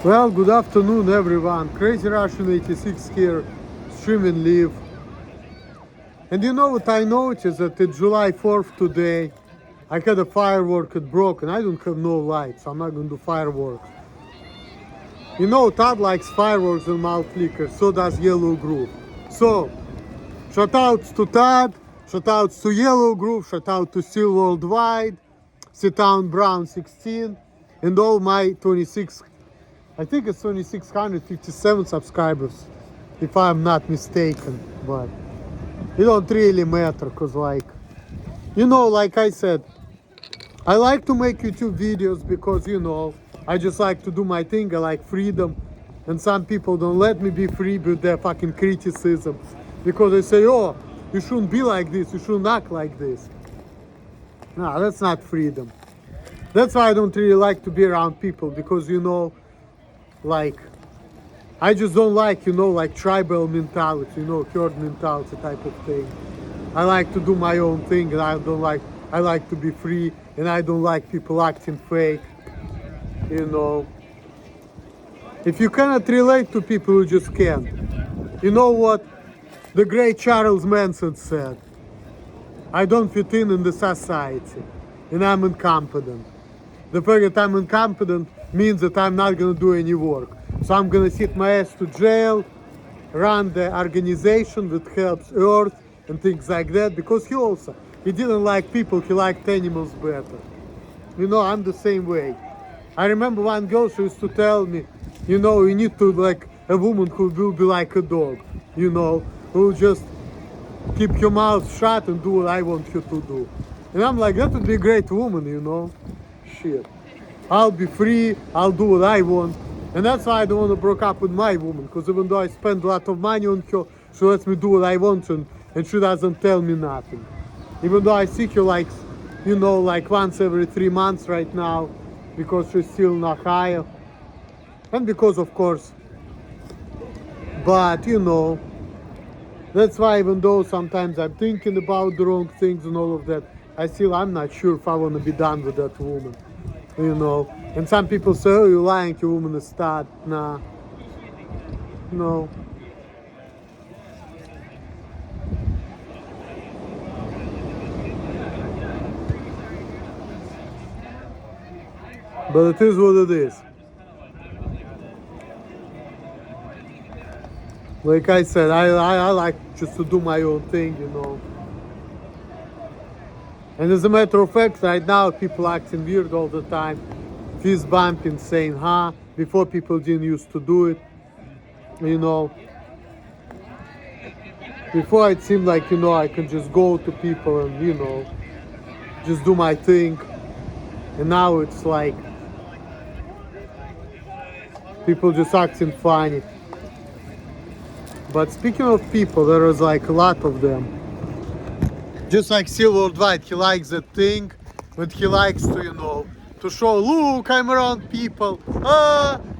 Well, good afternoon everyone. Crazy Russian 86 here, streaming live. And you know what I noticed? That it's July 4th today. I had a firework, it broke, and I don't have no lights. I'm not gonna do fireworks. You know, Todd likes fireworks and Malt liquor, so does Yellow Groove. So, shout outs to Todd, shout outs to Yellow Groove, shout out to Steel Worldwide, Sit-Town Brown 16, and all my 26, I think it's 2657 subscribers, if I'm not mistaken, but it don't really matter, cause like, you know, like I said, I like to make YouTube videos because, you know, I just like to do my thing. I like freedom, and some people don't let me be free with their fucking criticism because they say, oh, you shouldn't be like this, you shouldn't act like this. No, that's not freedom. That's why I don't really like to be around people, because, you know, like, I just don't like, you know, like tribal mentality, you know, herd mentality type of thing. I like to do my own thing, and I like to be free, and I don't like people acting fake, you know. If you cannot relate to people, you just can't. You know what the great Charles Manson said? I don't fit in the society, and I'm incompetent. The fact that I'm incompetent means that I'm not gonna do any work. So I'm gonna sit my ass to jail, run the organization that helps Earth and things like that, because he didn't like people, he liked animals better. You know, I'm the same way. I remember one girl, she used to tell me, you know, you need to like a woman who will be like a dog, you know, who will just keep your mouth shut and do what I want you to do. And I'm like, that would be a great woman, you know. Shit. I'll be free, I'll do what I want. And that's why I don't want to break up with my woman, because even though I spend a lot of money on her, she lets me do what I want, and she doesn't tell me nothing. Even though I see her like, you know, like once every 3 months right now, because she's still in Ohio. And because, of course, but you know, that's why even though sometimes I'm thinking about the wrong things and all of that, I'm not sure if I want to be done with that woman, you know. And some people say, oh, you're lying, your woman is stud. Nah, no. But it is what it is. Like I said, I like just to do my own thing, you know. And as a matter of fact, right now people acting weird all the time. Fist bumping, saying huh. Before people didn't used to do it, you know. Before it seemed like, you know, I could just go to people and, you know, just do my thing. And now it's like people just acting funny. But speaking of people, there is like a lot of them. Just like Steel Worldwide, he likes that thing, but he likes to, you know, to show, look, I'm around people. I'm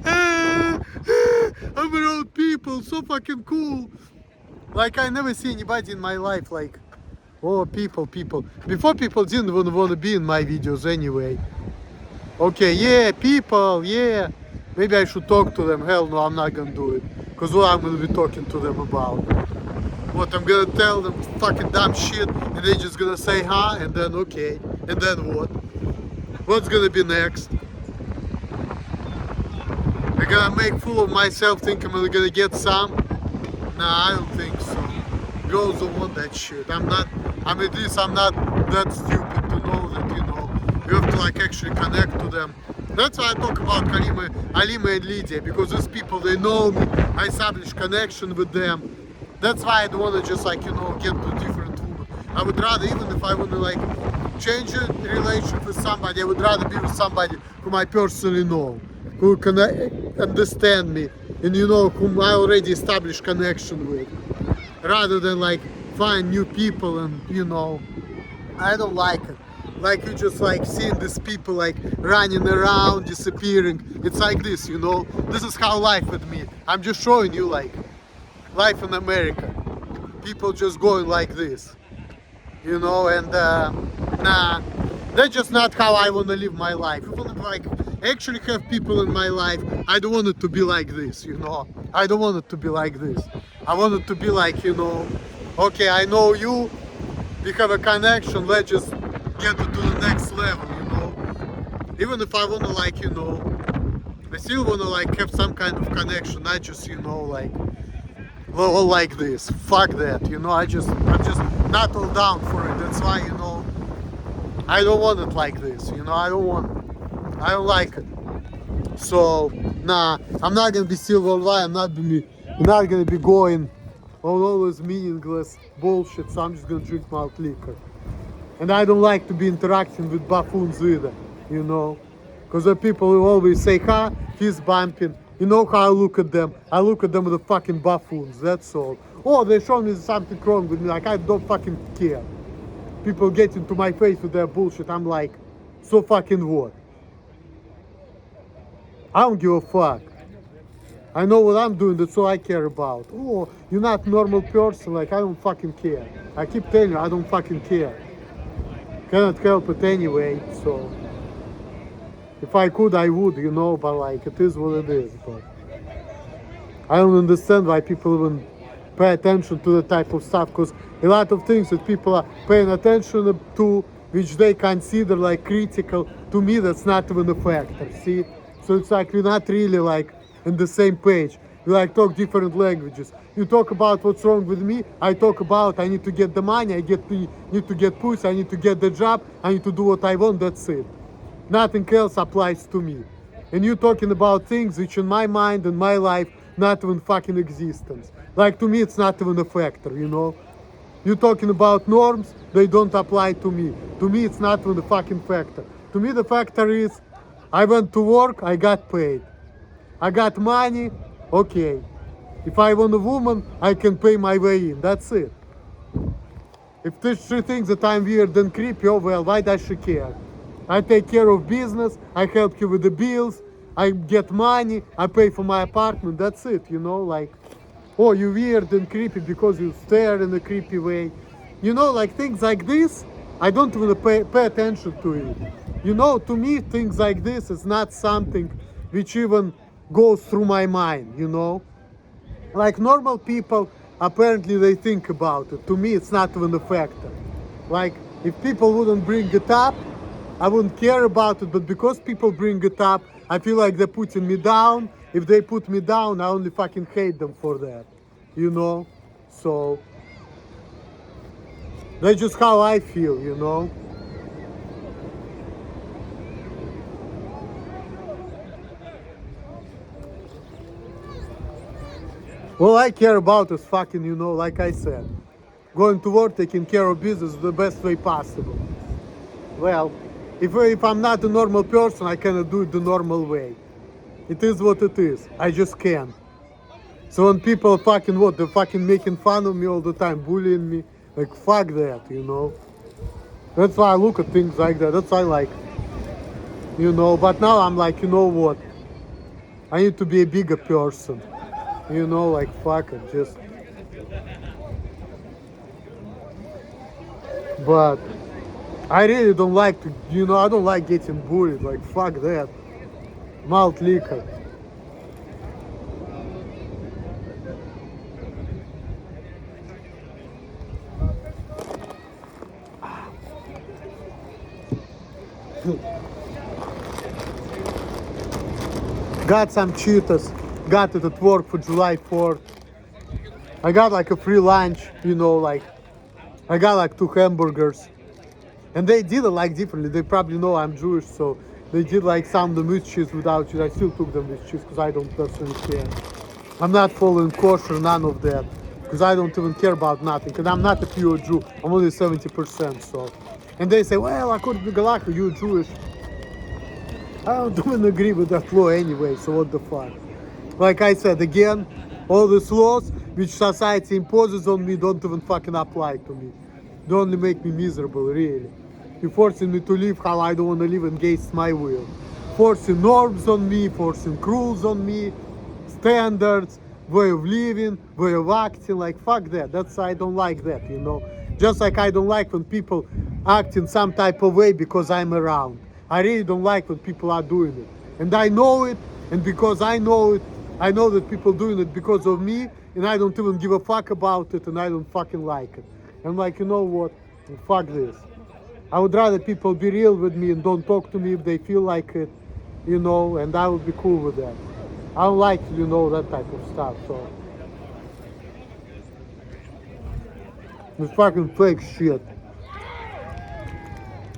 around people, so fucking cool. Like, I never see anybody in my life like, oh, people. Before, people didn't even want to be in my videos anyway. Okay, yeah, people, yeah. Maybe I should talk to them. Hell no, I'm not gonna do it. Because what I'm gonna be talking to them about? What, I'm gonna tell them fucking dumb shit and they're just gonna say huh, and then okay. And then what? What's gonna be next? I'm gonna make fool of myself, think I'm gonna get some? Nah, I don't think so. Girls don't want that shit. At least I'm not that stupid to know that, you know, you have to like actually connect to them. That's why I talk about Alima and Lydia, because these people, they know me, I establish connection with them. That's why I don't want to just like, you know, get to different women. I would rather, even if I want to like change a relationship with somebody, I would rather be with somebody whom I personally know, who can understand me, and you know, whom I already established connection with, rather than like find new people. And you know, I don't like it. Like, you just like seeing these people like running around, disappearing. It's like this, you know. This is how life with me. I'm just showing you like life in America. People just going like this, you know. And nah, that's just not how I want to live my life. Even actually have people in my life. I don't want it to be like this, you know. I don't want it to be like this. I want it to be like, you know, okay, I know you, we have a connection, let's just get it to the next level, you know. Even if I wanna like, you know, I still wanna like have some kind of connection, not just, you know, like all like this. Fuck that, you know. I'm just not all down for it. That's why, you know, I don't want it like this, you know. I don't like it. So nah, I'm not gonna be silver lie. I'm not gonna be going on all this meaningless bullshit. So I'm just gonna drink malt liquor. And I don't like to be interacting with buffoons either, you know. Because the people who always say, ha, he's bumping. You know how I look at them? I look at them with the fucking buffoons, that's all. Oh, they show me something wrong with me, like I don't fucking care. People get into my face with their bullshit, I'm like, so fucking what? I don't give a fuck. I know what I'm doing, that's all I care about. Oh, you're not a normal person, like I don't fucking care. I keep telling you, I don't fucking care. Cannot help it anyway, so. If I could, I would, you know, but like, it is what it is. But I don't understand why people even pay attention to the type of stuff, because a lot of things that people are paying attention to, which they consider like critical, to me that's not even a factor, see? So it's like we're not really like in the same page. We like talk different languages. You talk about what's wrong with me, I talk about I need to get the money, need to get pussy, I need to get the job, I need to do what I want, that's it. Nothing else applies to me. And you talking about things which in my mind and my life not even fucking existence. Like to me it's not even a factor, you know. You talking about norms, they don't apply to me. To me it's not even a fucking factor. To me the factor is I went to work, I got paid. I got money, okay. If I want a woman, I can pay my way in, that's it. If she thinks that I'm weird and creepy, oh well, why does she care? I take care of business, I help you with the bills, I get money, I pay for my apartment, that's it, you know, like, oh, you weird and creepy because you stare in a creepy way. You know, like things like this, I don't even pay attention to it. You know, to me, things like this is not something which even goes through my mind, you know. Like normal people, apparently they think about it. To me, it's not even a factor. Like, if people wouldn't bring it up, I wouldn't care about it, but because people bring it up, I feel like they're putting me down. If they put me down, I only fucking hate them for that, you know? So, that's just how I feel, you know? All I care about is fucking, you know, like I said, going to work, taking care of business the best way possible. Well, if I'm not a normal person, I cannot do it the normal way. It is what it is. I just can't. So when people fucking what, they're fucking making fun of me all the time, bullying me, like fuck that, you know. That's why I look at things like that. That's why I like, you know. But now I'm like, you know what? I need to be a bigger person. You know, like fuck it, just. But I really don't like to, you know, I don't like getting bullied, like fuck that. Malt liquor. Got some Cheetos, got it at work for July 4th. I got like a free lunch, you know, like, I got like 2 hamburgers. And they did it like differently. They probably know I'm Jewish, so they did like some of them with cheese, without cheese. I still took them with cheese because I don't personally care. I'm not following kosher, none of that, because I don't even care about nothing. And I'm not a pure Jew. I'm only 70%. So, and they say, well, according to Galactica, you're Jewish. I don't even agree with that law anyway. So what the fuck? Like I said again, all these laws which society imposes on me don't even fucking apply to me. They only make me miserable, really. You're forcing me to live how I don't want to live against my will. Forcing norms on me, forcing rules on me, standards, way of living, way of acting, like fuck that. That's, I don't like that, you know. Just like I don't like when people act in some type of way because I'm around. I really don't like when people are doing it. And I know it, and because I know it, I know that people doing it because of me, and I don't even give a fuck about it, and I don't fucking like it. I'm like, you know what? Fuck this. I would rather people be real with me and don't talk to me if they feel like it, you know, and I would be cool with that. I don't like, you know, that type of stuff, so. It's fucking fake shit.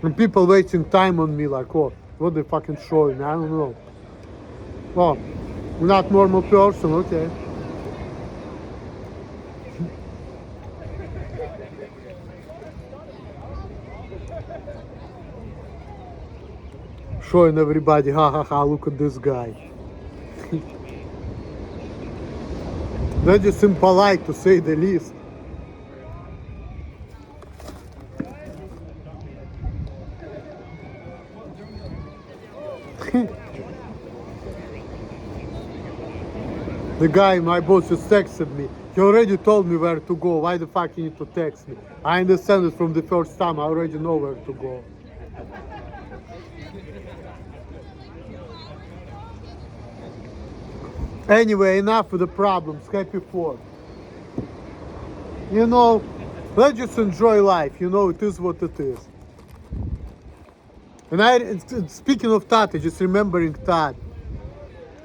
And people wasting time on me like, oh, what they fucking showing? I don't know. Well, not normal person, okay. Showing everybody, ha ha ha, look at this guy. That just impolite to say the least. The guy, my boss, just texted me. He already told me where to go. Why the fuck you need to text me? I understand it from the first time. I already know where to go. Anyway, enough of the problems. Happy 4th. You know, let's just enjoy life. You know, it is what it is. And speaking of Todd, just remembering Todd.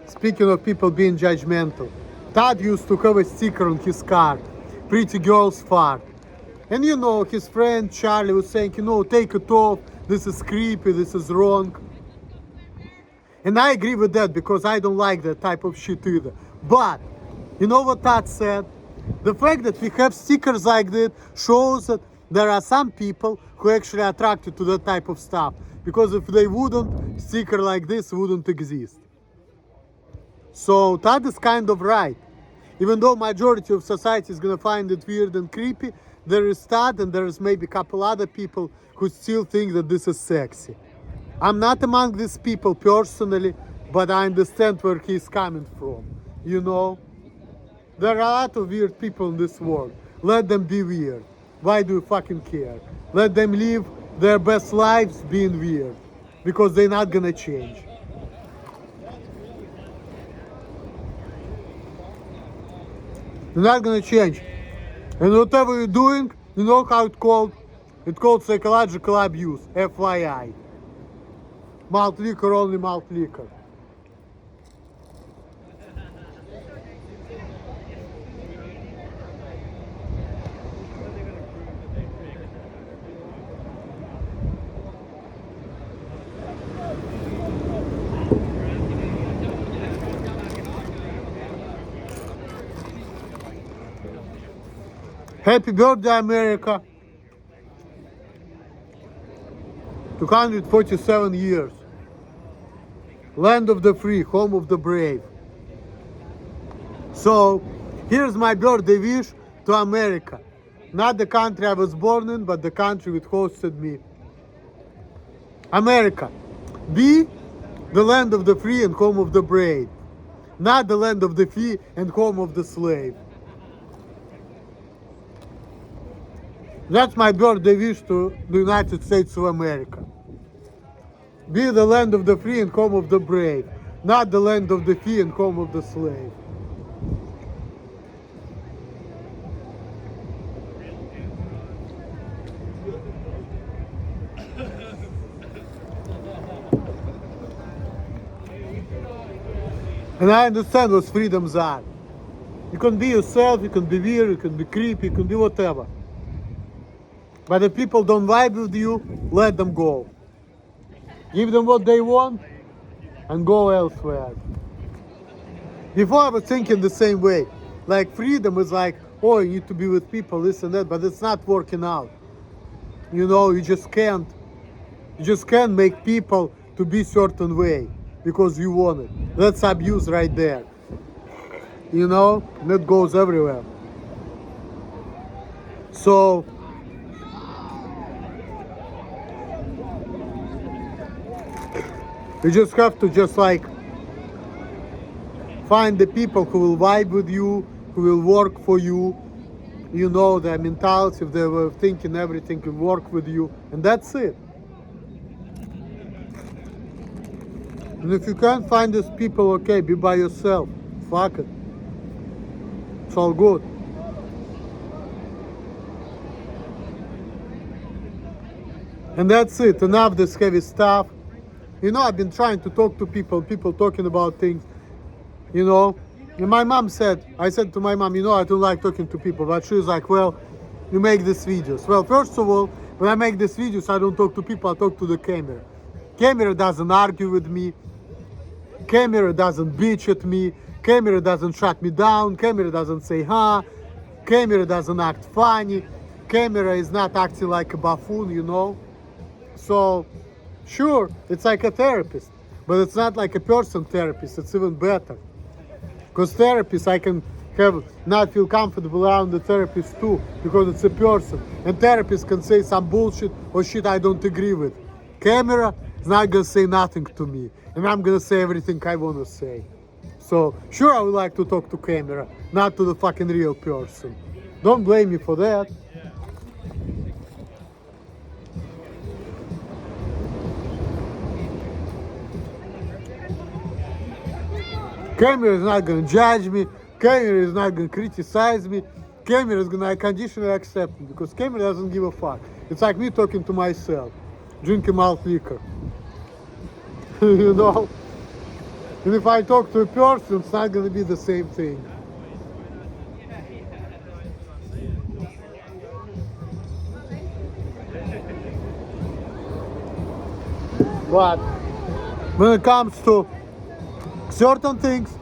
Speaking of people being judgmental, Todd used to have a sticker on his car, pretty girls fart. And you know, his friend Charlie was saying, you know, take it off, this is creepy, this is wrong. And I agree with that because I don't like that type of shit either. But, you know what Todd said? The fact that we have stickers like that shows that there are some people who actually are attracted to that type of stuff. Because if they wouldn't, sticker like this wouldn't exist. So Todd is kind of right. Even though majority of society is gonna find it weird and creepy, there is Todd and there is maybe a couple other people who still think that this is sexy. I'm not among these people personally, but I understand where he's coming from. You know, there are a lot of weird people in this world. Let them be weird. Why do you fucking care? Let them live their best lives being weird, because they're not gonna change. They're not gonna change. And whatever you're doing, you know how it's called? It's called psychological abuse, FYI. Malt liquor, only malt liquor. Happy birthday, America. 247 years. Land of the free, home of the brave. So, here's my birthday wish to America. Not the country I was born in, but the country which hosted me. America, be the land of the free and home of the brave. Not the land of the free and home of the slave. That's my birthday wish to the United States of America. Be the land of the free and home of the brave, not the land of the free and home of the slave. And I understand what freedoms are. You can be yourself, you can be weird, you can be creepy, you can be whatever. But if people don't vibe with you, let them go. Give them what they want and go elsewhere. Before I was thinking the same way. Like freedom is like, oh, you need to be with people, this and that, but it's not working out. You know, you just can't make people to be certain way because you want it. That's abuse right there. You know, that goes everywhere. So, you just have to just like find the people who will vibe with you, who will work for you, you know, their mentality, if they were thinking everything will work with you, and that's it. And if you can't find these people, okay, be by yourself. Fuck it. It's all good. And that's it. Enough this heavy stuff. You know, I've been trying to talk to people talking about things, you know. And my mom said, I said to my mom, you know, I don't like talking to people. But she was like, well, you make these videos. Well, first of all, when I make these videos, I don't talk to people, I talk to the camera. Camera doesn't argue with me. Camera doesn't bitch at me. Camera doesn't shut me down. Camera doesn't say, huh. Camera doesn't act funny. Camera is not acting like a buffoon, you know. So, sure, it's like a therapist. But it's not like a person therapist. It's even better. Because therapist, I can have not feel comfortable around the therapist too, because it's a person. And therapist can say some bullshit or shit I don't agree with. Camera is not gonna say nothing to me, and I'm gonna say everything I wanna say. So sure, I would like to talk to camera, not to the fucking real person. Don't blame me for that. Camera is not gonna judge me. Camera is not gonna criticize me. Camera is gonna unconditionally accept me, because camera doesn't give a fuck. It's like me talking to myself, drinking malt liquor. You know? And if I talk to a person, it's not gonna be the same thing. But when it comes to certain things,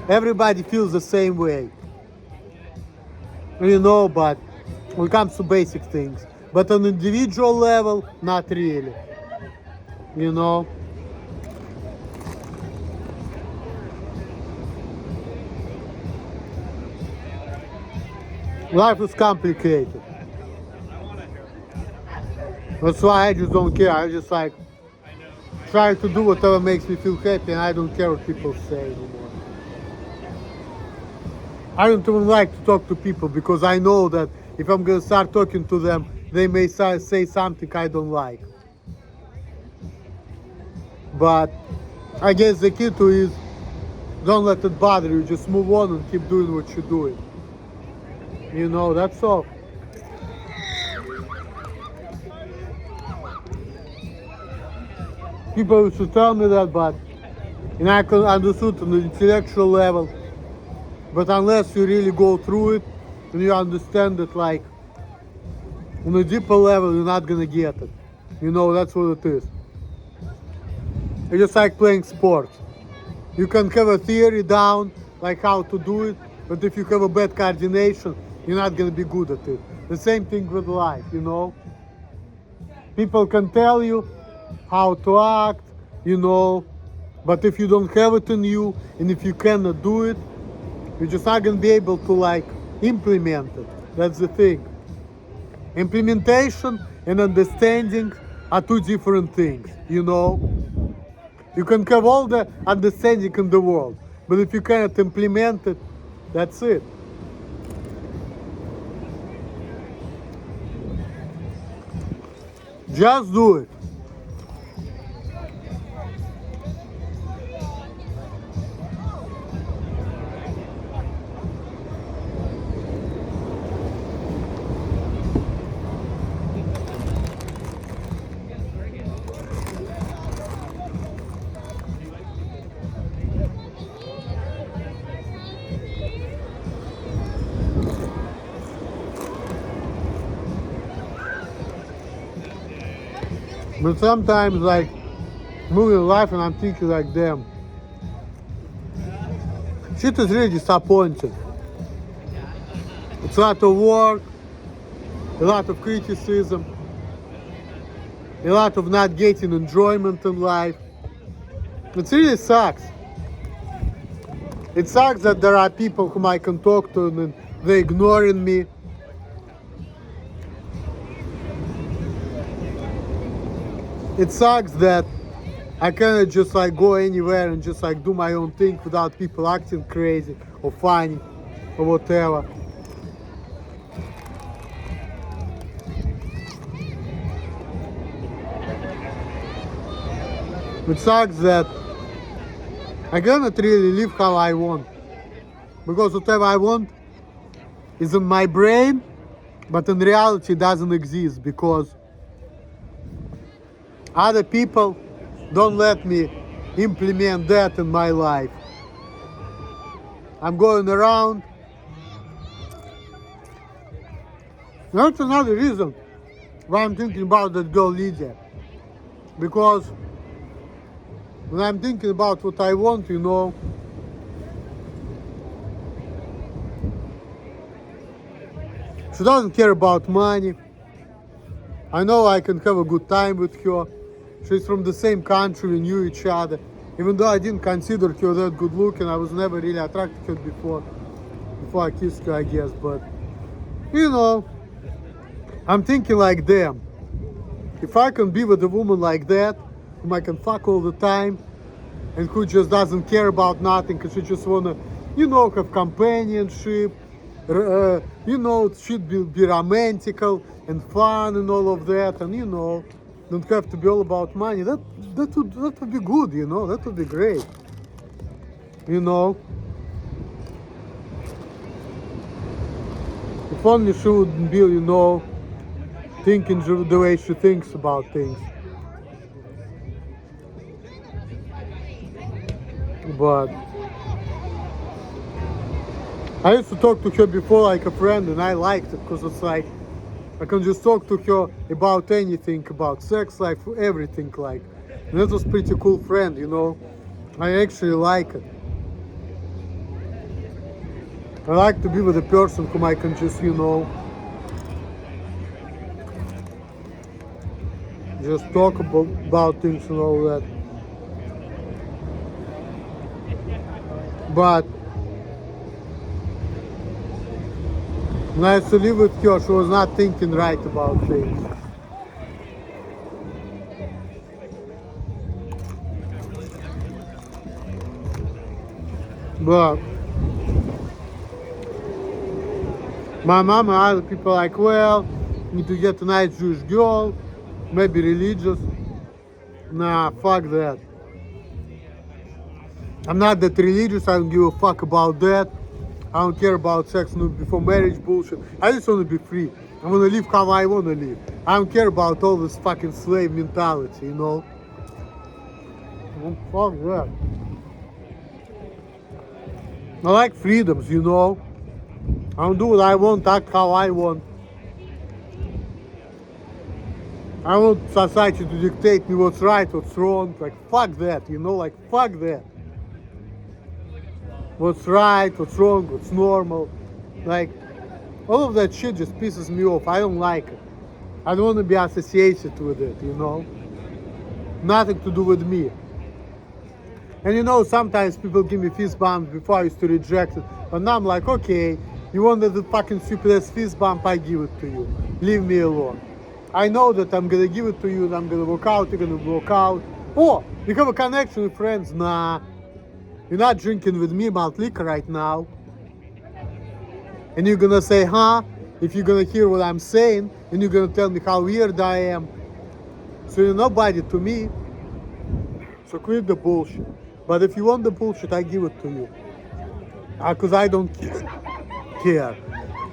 everybody feels the same way. You know, but when it comes to basic things. But on individual level, not really. You know? Life is complicated. That's why I just don't care. I just like try to do whatever makes me feel happy, and I don't care what people say anymore. I don't even like to talk to people, because I know that if I'm gonna start talking to them, they may say something I don't like. But I guess the key to is don't let it bother you. Just move on and keep doing what you're doing. You know, that's all. People used to tell me that, but and I can understood on the intellectual level. But unless you really go through it and you understand it, like on a deeper level, you're not gonna get it. You know, that's what it is. It's just like playing sports. You can have a theory down, like how to do it, but if you have a bad coordination, you're not gonna be good at it. The same thing with life, you know. People can tell you how to act, you know, but if you don't have it in you, and if you cannot do it, you're just not gonna be able to like implement it. That's the thing. Implementation and understanding are two different things, you know. You can have all the understanding in the world, but if you cannot implement it, that's it. Just do it. But sometimes, like, moving life, and I'm thinking like, damn, shit is really disappointing. It's a lot of work, a lot of criticism, a lot of not getting enjoyment in life. It really sucks. It sucks that there are people whom I can talk to and they're ignoring me. It sucks that I cannot just like go anywhere and just like do my own thing without people acting crazy or funny or whatever. It sucks that I cannot really live how I want. Because whatever I want is in my brain, but in reality it doesn't exist because other people don't let me implement that in my life. I'm going around. That's another reason why I'm thinking about that girl Lydia. Because when I'm thinking about what I want, you know, she doesn't care about money. I know I can have a good time with her. She's from the same country, we knew each other. Even though I didn't consider her that good looking, I was never really attracted to her before I kissed her, I guess. But, you know, I'm thinking like, damn, if I can be with a woman like that, whom I can fuck all the time, and who just doesn't care about nothing, because she just wanna, you know, have companionship, you know, it should be romantical and fun and all of that, and you know, don't have to be all about money. That would be good, you know, that would be great, you know. If only she wouldn't be, you know, thinking the way she thinks about things. But I used to talk to her before like a friend, and I liked it because it's like I can just talk to her about anything, about sex life, everything like. And that was pretty cool friend, you know. I actually like it. I like to be with a person whom I can just, you know, just talk about things and all that. But when I used to live with her, she was not thinking right about things. But my mom and other people are like, well, you need to get a nice Jewish girl, maybe religious. Nah, fuck that. I'm not that religious, I don't give a fuck about that. I don't care about sex before marriage bullshit. I just want to be free. I want to live how I want to live. I don't care about all this fucking slave mentality, you know? Fuck that. I like freedoms, you know? I don't do what I want, act how I want. I want society to dictate me what's right, what's wrong. Like, fuck that, you know? Like, fuck that. What's right, what's wrong, what's normal. Like, all of that shit just pisses me off. I don't like it. I don't want to be associated with it, you know? Nothing to do with me. And you know, sometimes people give me fist bumps before I used to reject it. But now I'm like, okay, you wanted the fucking stupidest fist bump, I give it to you. Leave me alone. I know that I'm gonna give it to you and I'm gonna walk out, you're gonna walk out. Oh, you have a connection with friends? Nah. You're not drinking with me malt liquor right now. And you're gonna say, huh? If you're gonna hear what I'm saying, and you're gonna tell me how weird I am. So you're nobody to me. So quit the bullshit. But if you want the bullshit, I give it to you. Because I don't care.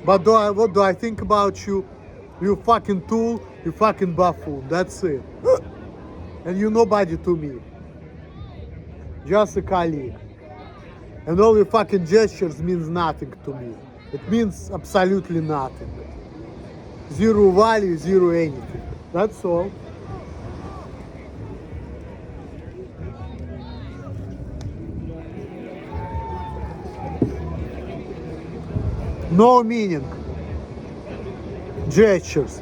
But what do I think about you? You fucking tool, you fucking buffoon. That's it. And you're nobody to me. Just a colleague. And all your fucking gestures means nothing to me. It means absolutely nothing. Zero value, zero anything. That's all. No meaning. Gestures.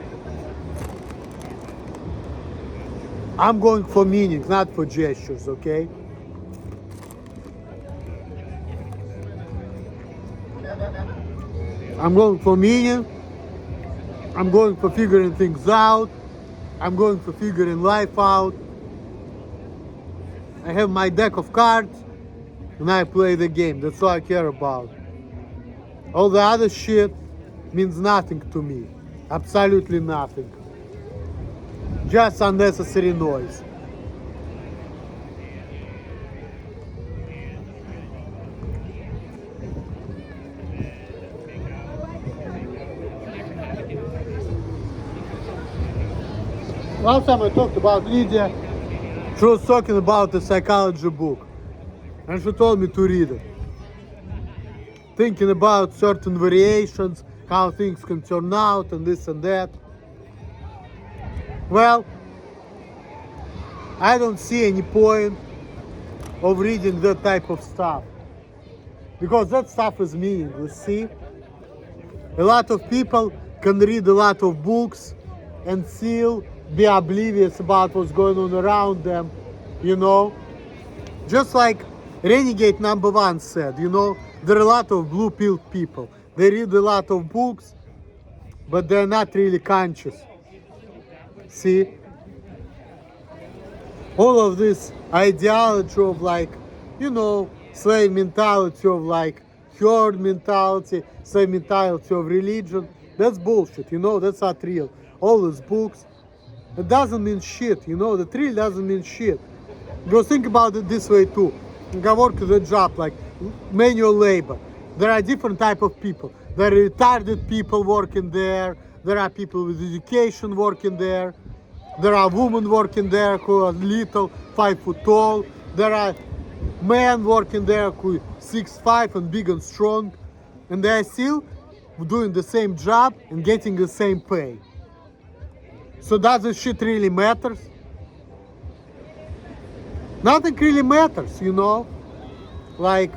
I'm going for meaning, not for gestures, okay? I'm going for meaning. I'm going for figuring things out. I'm going for figuring life out. I have my deck of cards and I play the game. That's all I care about. All the other shit means nothing to me. Absolutely nothing. Just unnecessary noise. Last time I talked about Lydia, she was talking about a psychology book. And she told me to read it. Thinking about certain variations, how things can turn out and this and that. Well, I don't see any point of reading that type of stuff. Because that stuff is meaningless, see? A lot of people can read a lot of books and still be oblivious about what's going on around them, you know? Just like Renegade #1 said, you know, there are a lot of blue-pilled people. They read a lot of books, but they're not really conscious. See? All of this ideology of like, you know, slave mentality of like herd mentality, slave mentality of religion, that's bullshit, you know, that's not real. All these books, it doesn't mean shit, you know, that really doesn't mean shit. Because think about it this way too. I work at a job like manual labor. There are different type of people. There are retarded people working there. There are people with education working there. There are women working there who are little, 5 foot tall. There are men working there who are 6'5" and big and strong. And they are still doing the same job and getting the same pay. So does this shit really matters? Nothing really matters, you know? Like,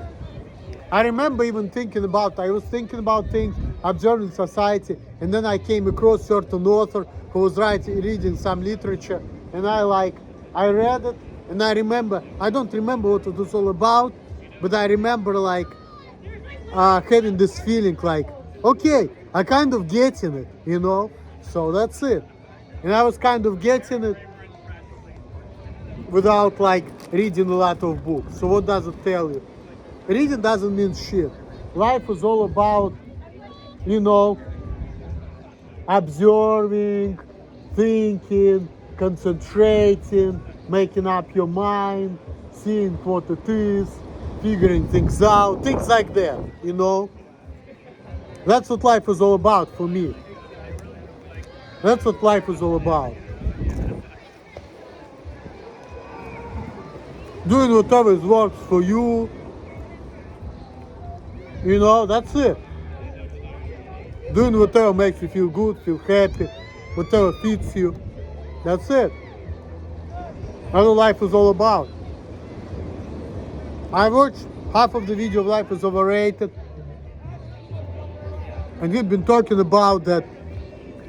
I remember even I was thinking about things, observing society, and then I came across certain author who was reading some literature, and I read it, and I don't remember what it was all about, but I remember like having this feeling like, okay, I kind of getting it, you know? So that's it. And I was kind of getting it without like reading a lot of books. So what does it tell you? Reading doesn't mean shit. Life is all about, you know, observing, thinking, concentrating, making up your mind, seeing what it is, figuring things out, things like that, you know. That's what life is all about for me. That's what life is all about. Doing whatever works for you, you know, that's it. Doing whatever makes you feel good, feel happy, whatever fits you, that's it. That's what life is all about. I watched half of the video of Life is Overrated, and he'd been talking about that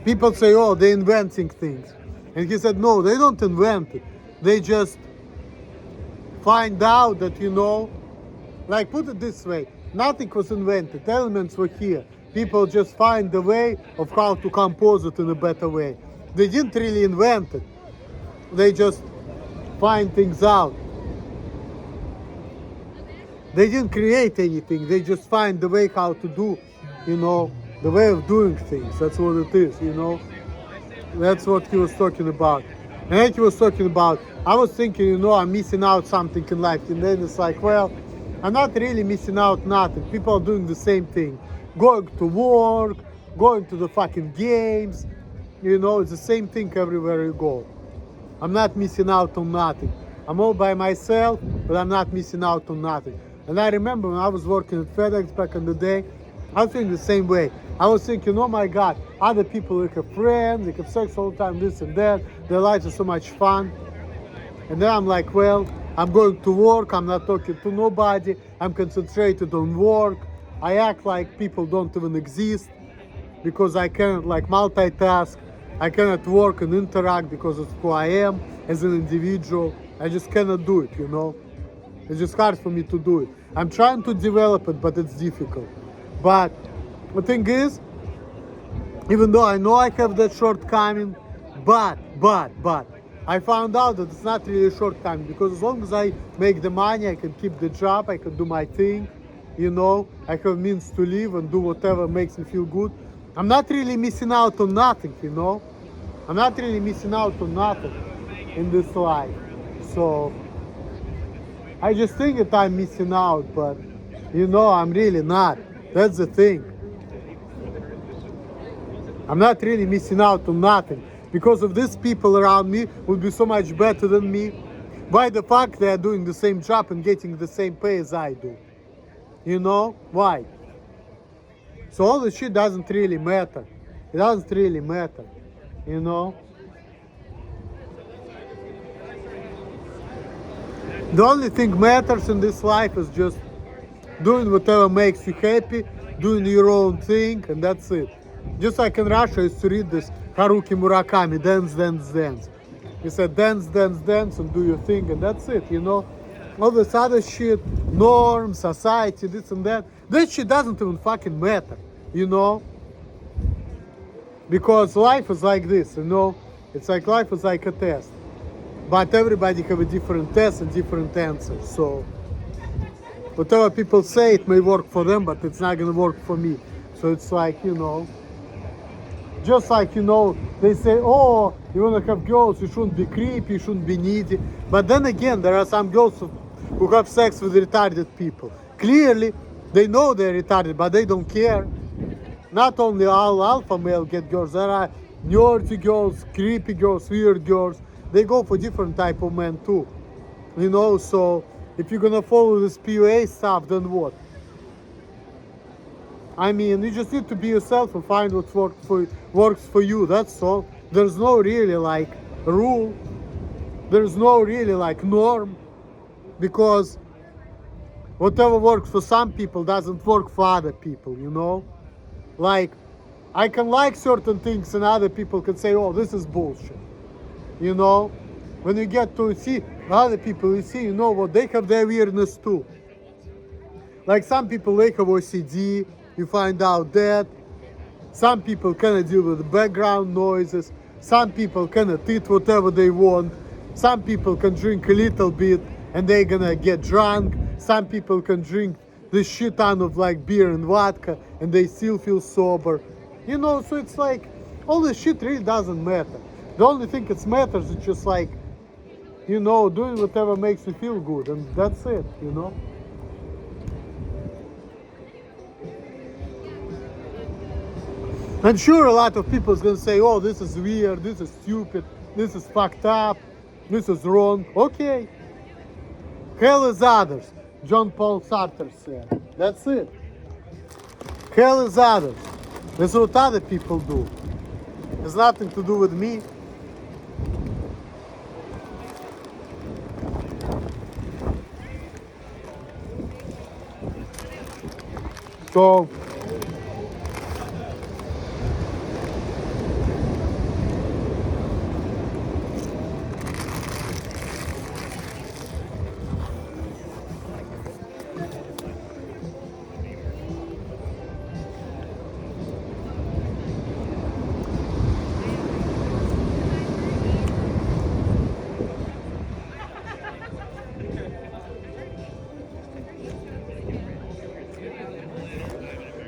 people say, oh, they're inventing things. And he said, no, they don't invent it. They just find out that, you know, like put it this way, nothing was invented, elements were here. People just find the way of how to compose it in a better way. They didn't really invent it. They just find things out. They didn't create anything. They just find the way how to do, you know, the way of doing things. That's what it is, you know. That's what he was talking about. And then he was talking about, I was thinking, you know, I'm missing out something in life. And then it's like, well, I'm not really missing out nothing. People are doing the same thing. Going to work, going to the fucking games. You know, it's the same thing everywhere you go. I'm not missing out on nothing. I'm all by myself, but I'm not missing out on nothing. And I remember when I was working at FedEx back in the day, I was thinking the same way. I was thinking, oh my God, other people, they have friends, they have sex all the time, this and that. Their lives are so much fun. And then I'm like, well, I'm going to work, I'm not talking to nobody, I'm concentrated on work. I act like people don't even exist because I cannot like multitask. I cannot work and interact because of who I am as an individual. I just cannot do it, you know. It's just hard for me to do it. I'm trying to develop it, but it's difficult. But the thing is, even though I know I have that shortcoming, but I found out that it's not really a shortcoming, because as long as I make the money, I can keep the job, I can do my thing, you know, I have means to live and do whatever makes me feel good. I'm not really missing out on nothing, you know. I'm not really missing out on nothing in this life. So I just think that I'm missing out, but you know, I'm really not. That's the thing. I'm not really missing out on nothing, because of these people around me would be so much better than me. Why the fuck they are doing the same job and getting the same pay as I do? You know? Why? So all this shit doesn't really matter. It doesn't really matter. You know? The only thing matters in this life is just doing whatever makes you happy, doing your own thing, and that's it. Just like in Russia, I used to read this Haruki Murakami, dance, dance, dance. He said dance, dance, dance, and do your thing, and that's it, you know? All this other shit, norms, society, this and that, that shit doesn't even fucking matter, you know? Because life is like this, you know? It's like life is like a test. But everybody have a different test and different answers, so whatever people say, it may work for them, but it's not gonna work for me. So it's like, you know, just like, you know, they say, oh, you wanna have girls, you shouldn't be creepy, you shouldn't be needy. But then again, there are some girls who have sex with retarded people. Clearly, they know they're retarded, but they don't care. Not only all alpha male get girls, there are nerdy girls, creepy girls, weird girls. They go for different type of men too. You know, so if you're gonna follow this PUA stuff, then what? I mean, you just need to be yourself and find what works for you, that's all. There's no really like rule. There's no really like norm. Because whatever works for some people doesn't work for other people, you know? Like, I can like certain things and other people can say, oh, this is bullshit. You know? When you get to see other people, you see, you know what, they have their weirdness too. Like some people, they have OCD, you find out that. Some people cannot deal with background noises. Some people cannot eat whatever they want. Some people can drink a little bit and they're gonna get drunk. Some people can drink this shit ton of like beer and vodka and they still feel sober. You know, so it's like, all this shit really doesn't matter. The only thing that matters is just like, you know, doing whatever makes you feel good, and that's it, you know. And sure, a lot of people is gonna say, oh, this is weird, this is stupid, this is fucked up, this is wrong. Okay. Hell is others, John Paul Sartre said. That's it. Hell is others. That's what other people do. It has nothing to do with me. So,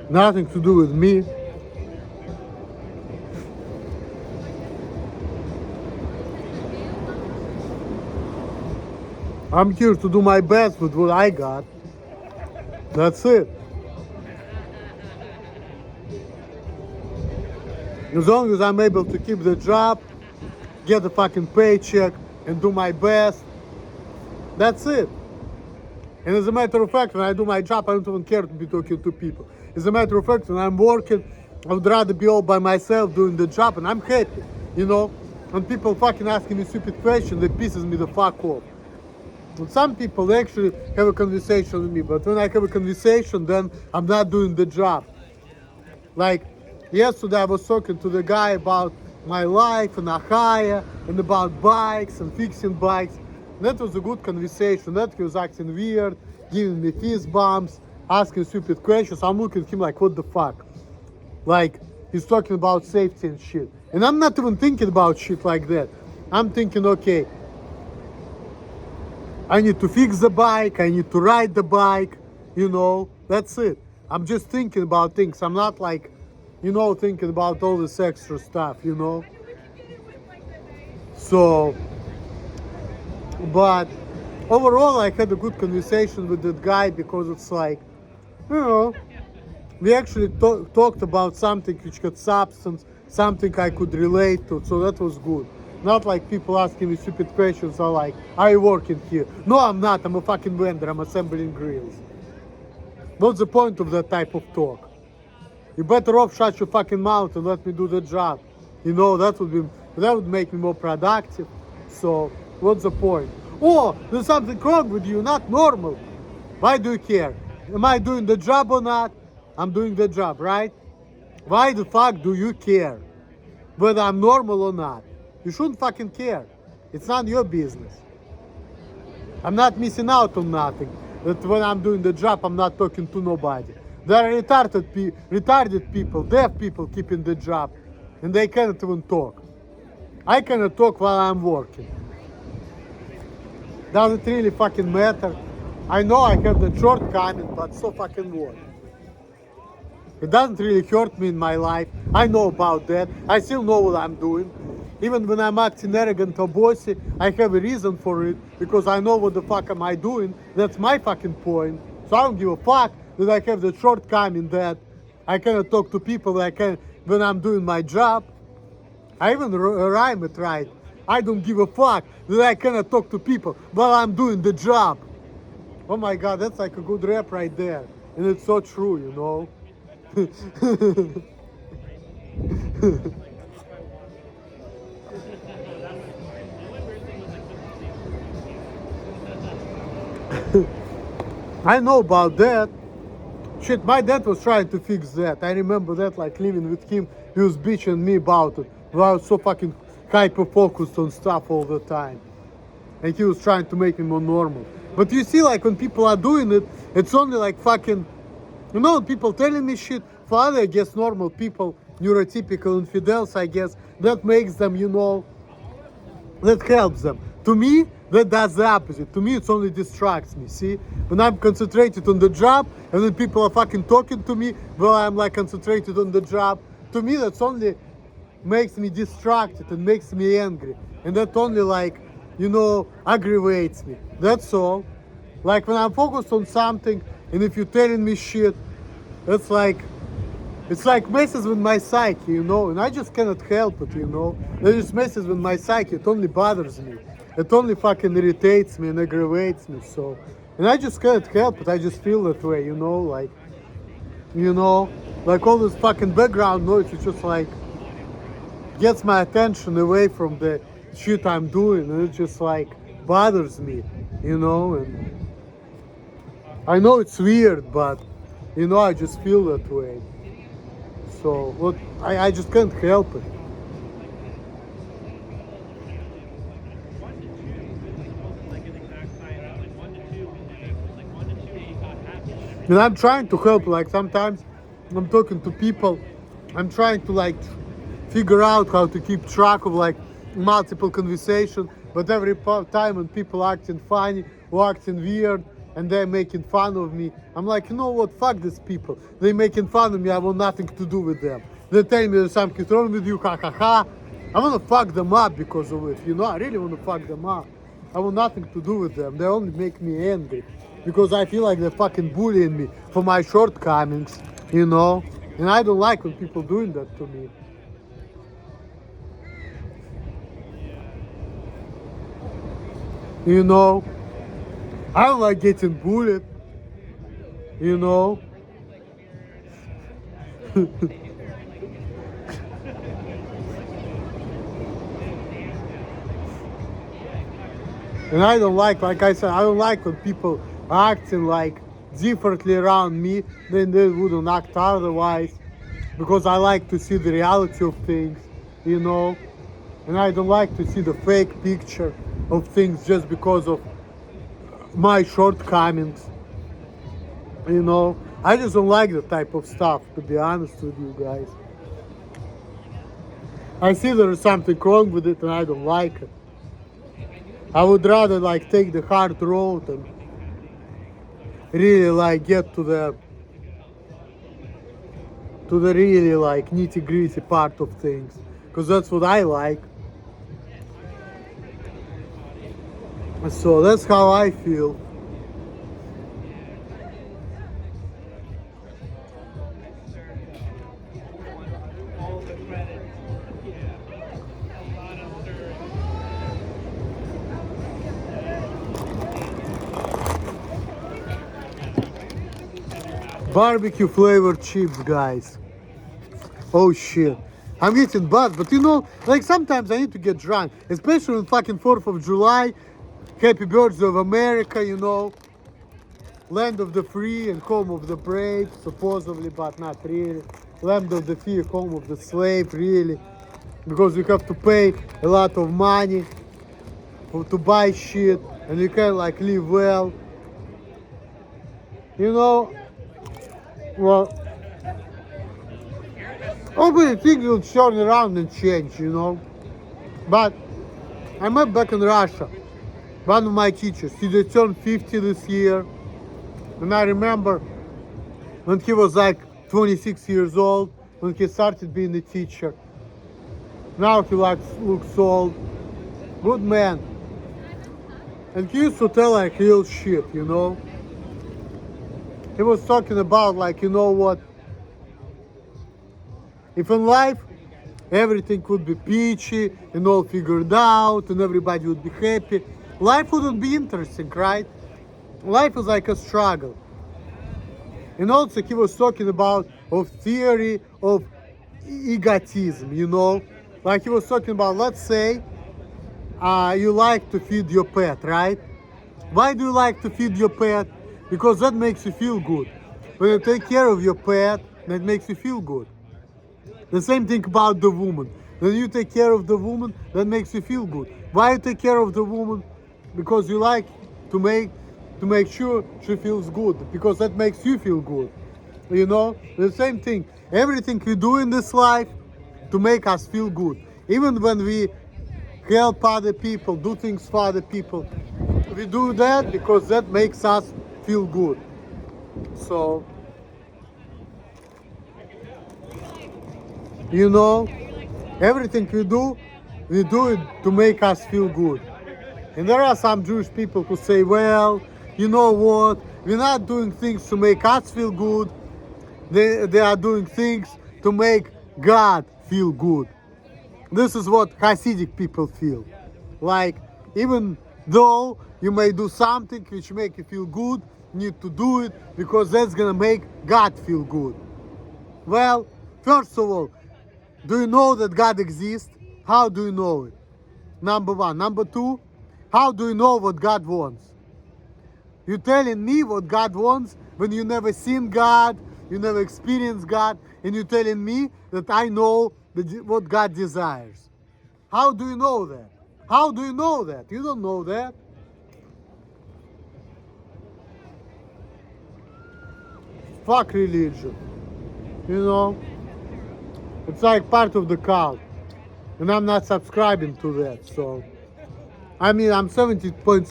nothing to do with me. I'm here to do my best with what I got. That's it. As long as I'm able to keep the job, get the fucking paycheck, and do my best, that's it. And as a matter of fact, when I do my job, I don't even care to be talking to people. As a matter of fact, when I'm working, I would rather be all by myself doing the job, and I'm happy, you know? When people fucking asking me stupid questions, it pisses me the fuck off. And some people actually have a conversation with me, but when I have a conversation, then I'm not doing the job. Like, yesterday I was talking to the guy about my life in Ohio, and about bikes and fixing bikes. That was a good conversation. That he was acting weird, giving me fist bumps, asking stupid questions. I'm looking at him like, what the fuck? Like, he's talking about safety and shit. And I'm not even thinking about shit like that. I'm thinking, okay, I need to fix the bike, I need to ride the bike, you know, that's it. I'm just thinking about things. I'm not like, you know, thinking about all this extra stuff, you know. So, but overall I had a good conversation with that guy because it's like, you know, we actually talked about something which had substance, something I could relate to, so that was good. Not like people asking me stupid questions or like, are you working here? No, I'm not. I'm a fucking vendor. I'm assembling grills. What's the point of that type of talk? You better off shut your fucking mouth and let me do the job. You know, that would make me more productive. So, what's the point? Oh, there's something wrong with you, not normal. Why do you care? Am I doing the job or not? I'm doing the job, right? Why the fuck do you care whether I'm normal or not? You shouldn't fucking care. It's not your business. I'm not missing out on nothing. That when I'm doing the job, I'm not talking to nobody. There are retarded people, deaf people keeping the job, and they cannot even talk. I cannot talk while I'm working. Does it really fucking matter? I know I have the shortcoming, but so fucking what? It doesn't really hurt me in my life. I know about that. I still know what I'm doing. Even when I'm acting arrogant or bossy, I have a reason for it because I know what the fuck am I doing. That's my fucking point. So I don't give a fuck that I have the shortcoming that I cannot talk to people when I'm doing my job. I even rhyme it right. I don't give a fuck that I cannot talk to people while I'm doing the job. Oh my god, that's like a good rap right there. And it's so true, you know. I know about that. Shit, my dad was trying to fix that. I remember that, like living with him, he was bitching me about it. I was so fucking hyper-focused on stuff all the time. And he was trying to make me more normal. But you see, like when people are doing it, it's only like fucking, you know, people telling me shit. For other, I guess, normal people, neurotypical infidels, I guess, that makes them, you know, that helps them. To me, that does the opposite. To me, it only distracts me, see? When I'm concentrated on the job, and then people are fucking talking to me while I'm like concentrated on the job, to me, that's only makes me distracted and makes me angry. And that only like, you know, aggravates me. That's all. Like when I'm focused on something, and if you're telling me shit, it's like messes with my psyche, you know, and I just cannot help it, you know. It just messes with my psyche. It only bothers me. It only fucking irritates me and aggravates me. So, and I just cannot help it. I just feel that way, you know, like all this fucking background noise. It's just like gets my attention away from the shit I'm doing, and it just like bothers me, you know. And I know it's weird, but you know, I just feel that way. So what I just can't help it. And I'm trying to help. Like sometimes I'm talking to people, I'm trying to like figure out how to keep track of like multiple conversation. But every time when people acting funny or acting weird and they're making fun of me, I'm like, you know what, fuck these people. They making fun of me, I want nothing to do with them. They tell me there's something wrong with you, ha ha ha. I want to fuck them up because of it, you know, I really want to fuck them up. I want nothing to do with them, they only make me angry. Because I feel like they're fucking bullying me for my shortcomings, you know. And I don't like when people doing that to me. You know, I don't like getting bullied, you know. And I don't like I said, I don't like when people are acting like differently around me than they wouldn't act otherwise. Because I like to see the reality of things, you know. And I don't like to see the fake picture of things just because of my shortcomings, you know. I just don't like that type of stuff, to be honest with you guys. I see there is something wrong with it and I don't like it. I would rather like take the hard road and really like get to the really like nitty gritty part of things, because that's what I like. So that's how I feel. Barbecue flavored chips, guys. Oh shit. I'm getting buzzed, but you know, like sometimes I need to get drunk, especially on fucking 4th of July. Happy birthday of America, you know. Land of the free and home of the brave, supposedly, but not really. Land of the free, home of the slave, really. Because you have to pay a lot of money to buy shit, and you can like live well. You know, well, hopefully things will turn around and change, you know. But I met back in Russia one of my teachers. He just turned 50 this year. And I remember when he was like 26 years old, when he started being a teacher. Now he like looks old. Good man. And he used to tell like real shit, you know. He was talking about like, you know what, if in life everything would be peachy and all figured out and everybody would be happy, life wouldn't be interesting, right? Life is like a struggle. And also he was talking about of theory of egotism, you know. Like he was talking about, let's say you like to feed your pet, right? Why do you like to feed your pet? Because that makes you feel good. When you take care of your pet, that makes you feel good. The same thing about the woman. When you take care of the woman, that makes you feel good. Why you take care of the woman? Because you like to make sure she feels good. Because that makes you feel good. You know, the same thing. Everything we do in this life to make us feel good. Even when we help other people, do things for other people, we do that because that makes us feel good. So, you know, everything we do it to make us feel good. And there are some Jewish people who say, well, you know what, we're not doing things to make us feel good, they are doing things to make God feel good. This is what Hasidic people feel. Like, even though you may do something which make you feel good, you need to do it because that's gonna make God feel good. Well, first of all, do you know that God exists? How do you know it? Number one. Number two, how do you know what God wants? You're telling me what God wants when you never seen God, you never experienced God, and you're telling me that I know what God desires. How do you know that? How do you know that? You don't know that. Fuck religion. You know? It's like part of the cult. And I'm not subscribing to that, so. I mean, I'm 70.7%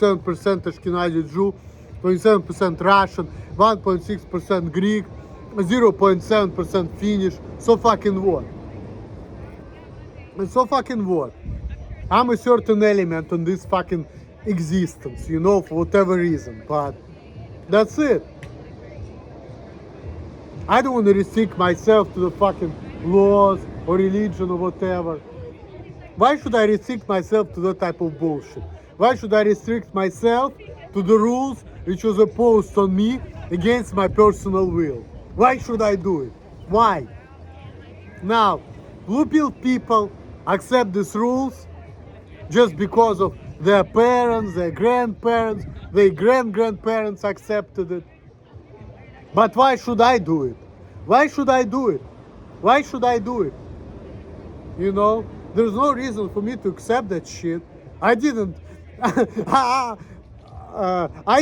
Ashkenazi Jew, 27% Russian, 1.6% Greek, 0.7% Finnish. So fucking what? And so fucking what? I'm a certain element in this fucking existence, you know, for whatever reason, but that's it. I don't want to restrict myself to the fucking laws or religion or whatever. Why should I restrict myself to that type of bullshit? Why should I restrict myself to the rules which was imposed on me against my personal will? Why should I do it? Why? Now, blue pill people accept these rules just because of their parents, their grandparents, their grandparents accepted it. But why should I do it? Why should I do it? Why should I do it? You know, there's no reason for me to accept that shit. I didn't. I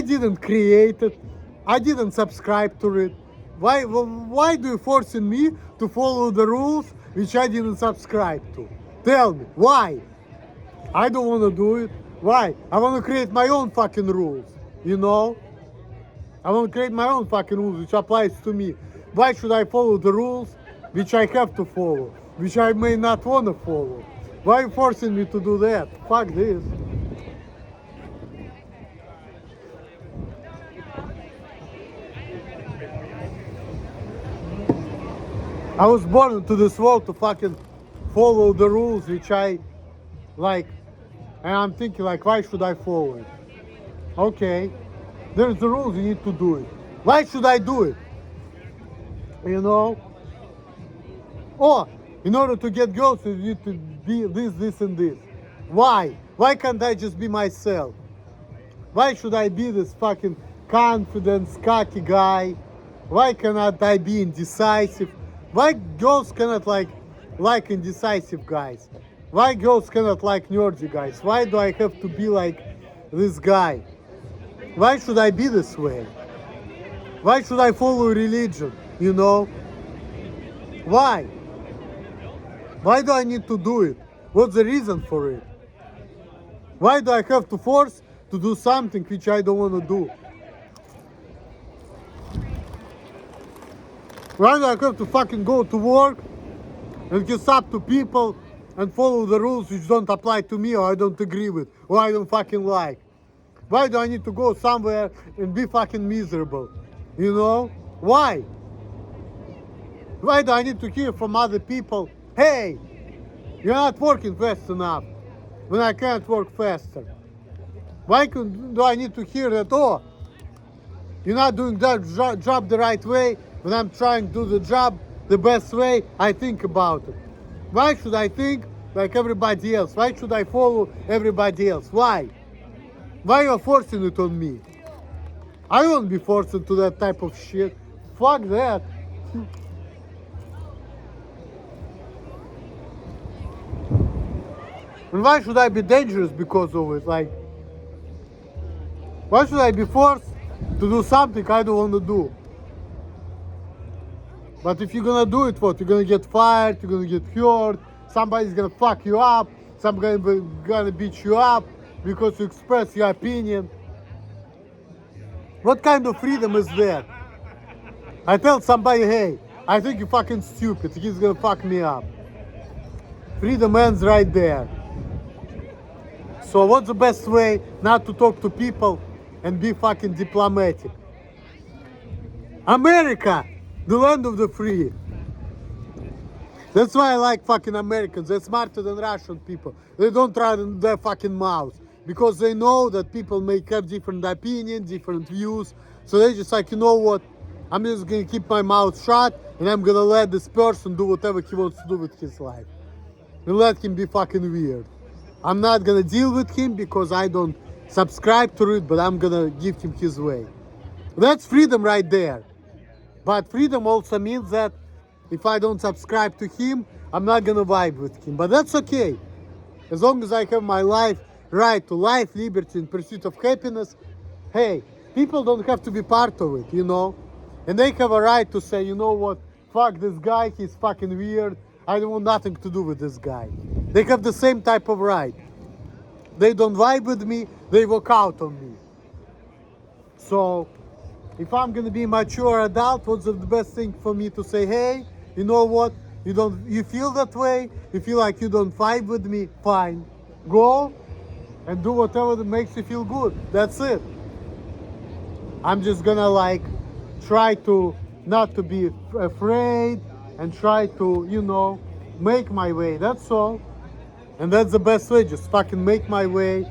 didn't create it. I didn't subscribe to it. Why do you forcing me to follow the rules which I didn't subscribe to? Tell me, why? I don't want to do it. Why? I want to create my own fucking rules, you know? I want to create my own fucking rules which applies to me. Why should I follow the rules which I have to follow, which I may not want to follow? Why are you forcing me to do that? Fuck this. I was born into this world to fucking follow the rules which I like, and I'm thinking like, why should I follow it? Okay, there's the rules, you need to do it. Why should I do it? You know? Oh, in order to get girls, you need to be this, and this. Why? Why can't I just be myself? Why should I be this fucking confident, cocky guy? Why cannot I be indecisive? Why girls cannot like indecisive guys? Why girls cannot like nerdy guys? Why do I have to be like this guy? Why should I be this way? Why should I follow religion? You know? Why? Why do I need to do it? What's the reason for it? Why do I have to force to do something which I don't want to do? Why do I have to fucking go to work and kiss up to people and follow the rules which don't apply to me or I don't agree with or I don't fucking like? Why do I need to go somewhere and be fucking miserable? You know? Why? Why do I need to hear from other people, hey, you're not working fast enough when I can't work faster? Why do I need to hear that, oh, you're not doing that job the right way when I'm trying to do the job the best way? I think about it. Why should I think like everybody else? Why should I follow everybody else? Why? Why are you forcing it on me? I won't be forced into that type of shit. Fuck that. And why should I be dangerous because of it? Like, why should I be forced to do something I don't want to do? But if you're gonna do it, what? You're gonna get fired, you're gonna get hurt, somebody's gonna fuck you up, somebody's gonna beat you up because you express your opinion. What kind of freedom is that? I tell somebody, hey, I think you're fucking stupid, he's gonna fuck me up. Freedom ends right there. So what's the best way not to talk to people and be fucking diplomatic? America, the land of the free. That's why I like fucking Americans. They're smarter than Russian people. They don't run their fucking mouths because they know that people may have different opinions, different views. So they just like, you know what? I'm just gonna keep my mouth shut and I'm gonna let this person do whatever he wants to do with his life. And let him be fucking weird. I'm not gonna deal with him because I don't subscribe to it, but I'm gonna give him his way. That's freedom right there. But freedom also means that if I don't subscribe to him, I'm not gonna vibe with him. But that's okay. As long as I have my life, right to life, liberty, and pursuit of happiness, hey, people don't have to be part of it, you know? And they have a right to say, you know what, fuck this guy, he's fucking weird, I don't want nothing to do with this guy. They have the same type of right. They don't vibe with me, they walk out on me. So, if I'm gonna be a mature adult, what's the best thing for me to say, hey, you know what, you feel that way, you feel like you don't vibe with me, fine. Go and do whatever that makes you feel good, that's it. I'm just gonna like, try to not to be afraid and try to, you know, make my way, that's all. And that's the best way, just fucking make my way,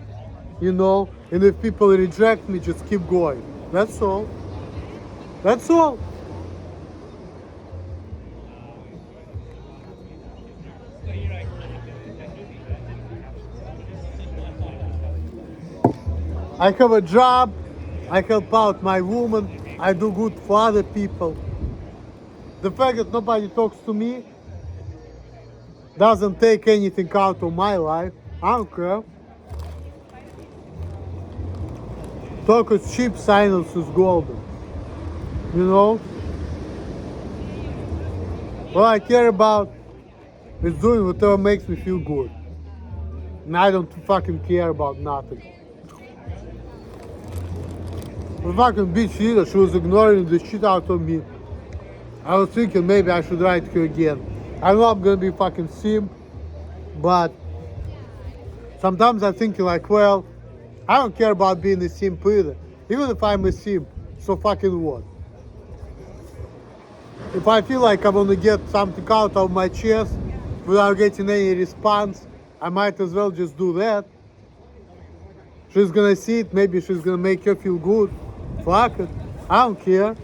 you know, and if people reject me, just keep going. That's all. That's all. I have a job, I help out my woman, I do good for other people. The fact that nobody talks to me doesn't take anything out of my life. I don't care. Talk is cheap, silence is golden. You know? What I care about is doing whatever makes me feel good. And I don't fucking care about nothing. The fucking bitch either, she was ignoring the shit out of me. I was thinking maybe I should write her again. I know I'm gonna be fucking simp, but sometimes I'm thinking like, well, I don't care about being a simp either. Even if I'm a simp, so fucking what? If I feel like I want to get something out of my chest without getting any response, I might as well just do that. She's gonna see it, maybe she's gonna make her feel good. Fuck it, I don't care.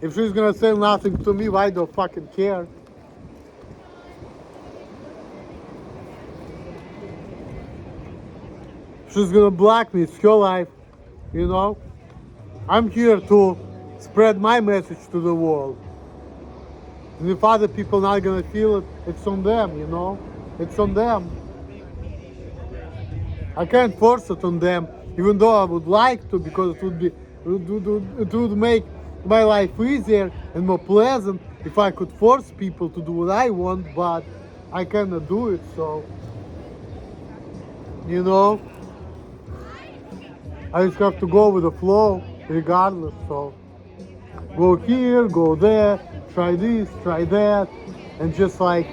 If she's gonna say nothing to me, why do I fucking care? She's gonna block me, it's her life, you know? I'm here to spread my message to the world. And if other people not gonna feel it, it's on them, you know? It's on them. I can't force it on them, even though I would like to, because it would make my life easier and more pleasant if I could force people to do what I want, but I cannot do it, so, you know, I just have to go with the flow regardless, so go here, go there, try this, try that, and just like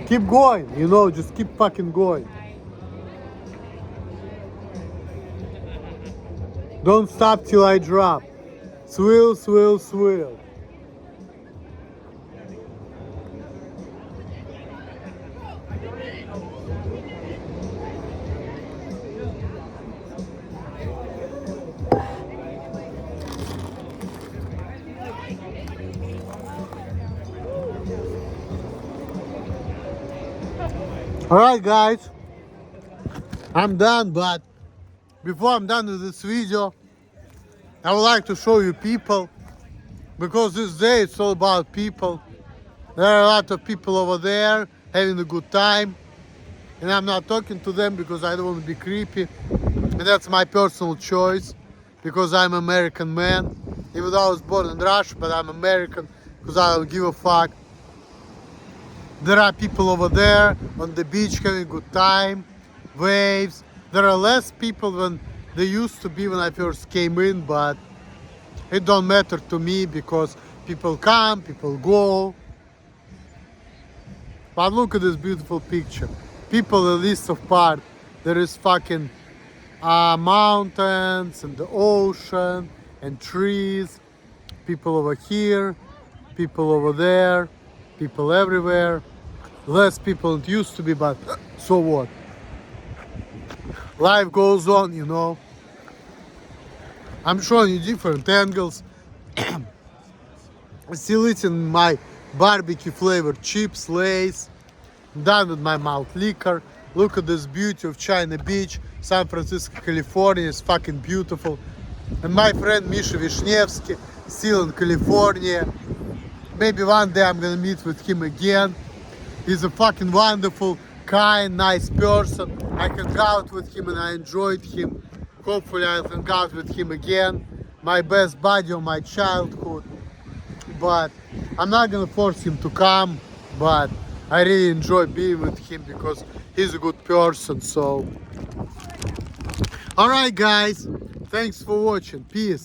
keep going, you know, just keep fucking going. Don't stop till I drop. Swill, swill, swill. Alright guys, I'm done, but before I'm done with this video, I would like to show you people, because this day it's all about people. There are a lot of people over there having a good time, and I'm not talking to them because I don't want to be creepy, and that's my personal choice, because I'm an American man, even though I was born in Russia, but I'm American because I don't give a fuck. There are people over there on the beach having a good time, waves. There are less people than there used to be when I first came in, but it don't matter to me because people come, people go. But look at this beautiful picture. People at least of part. There is fucking mountains and the ocean and trees. People over here, people over there, people everywhere. Less people than it used to be, but so what? Life goes on, you know. I'm showing you different angles. Still eating my barbecue flavored chips, Lay's. Done with my Malt liquor. Look at this beauty of China Beach, San Francisco, California. It's fucking beautiful. And my friend Misha Vishnevsky, still in California. Maybe one day I'm gonna meet with him again. He's a fucking wonderful, kind, nice person. I hung out with him and I enjoyed him. Hopefully I'll hang out with him again. My best buddy of my childhood. But I'm not gonna force him to come, but I really enjoy being with him because he's a good person, so. Alright guys, thanks for watching, peace.